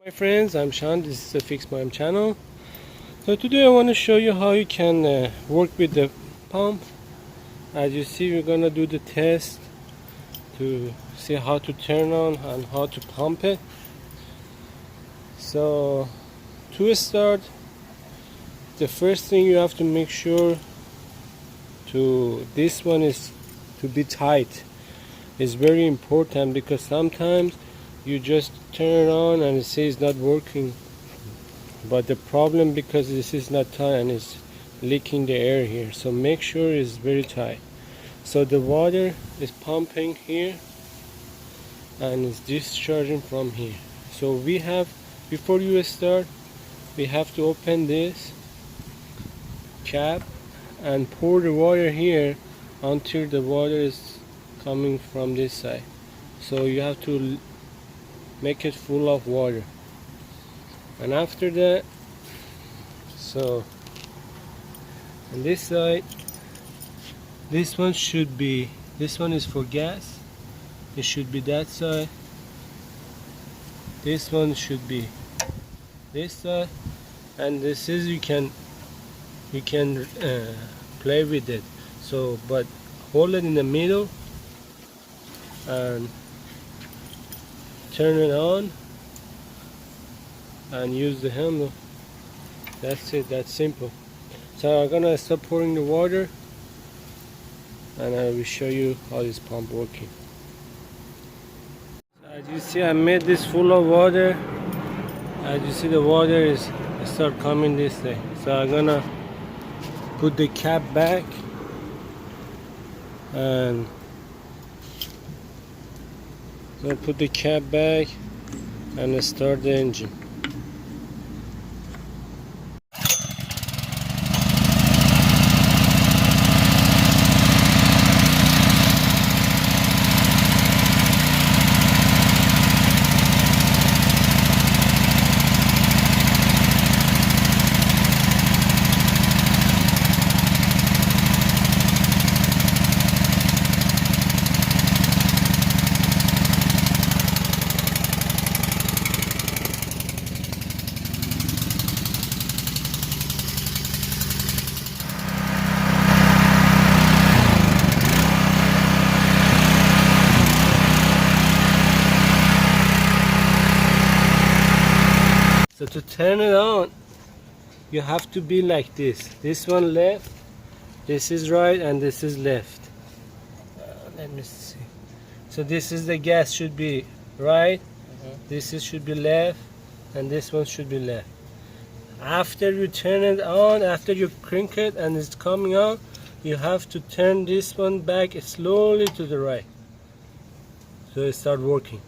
Hi friends, I'm Sean. This is the Fix Mom channel. So today I want to show you how you can work with the pump. As you see, we're gonna do the test to see how to turn on and how to pump it. So to start, the first thing you have to make sure this one is to be tight. It's very important because sometimes you just turn it on and it says not working, but the problem because this is not tight and it's leaking the air here, so make sure it's very tight. So the water is pumping here and it's discharging from here. So we have, before you start, we have to open this cap and pour the water here until the water is coming from this side. So you have to make it full of water, and after that, so on this side, this one is for gas. It should be that side. This one should be this side, and this is you can play with it. So but hold it in the middle and turn it on and use the handle. That's it, that's simple. So I'm gonna stop pouring the water and I will show you how this pump working. So as you see, I made this full of water. As you see, the water is start coming this way. So I'm gonna put the cap back and put the cap back and start the engine. So to turn it on, you have to be like this. This one left, this is right, and this is left. Let me see. So this is the gas should be right, this should be left, and this one should be left. After you turn it on, after you crank it and it's coming on, you have to turn this one back slowly to the right. So it start working.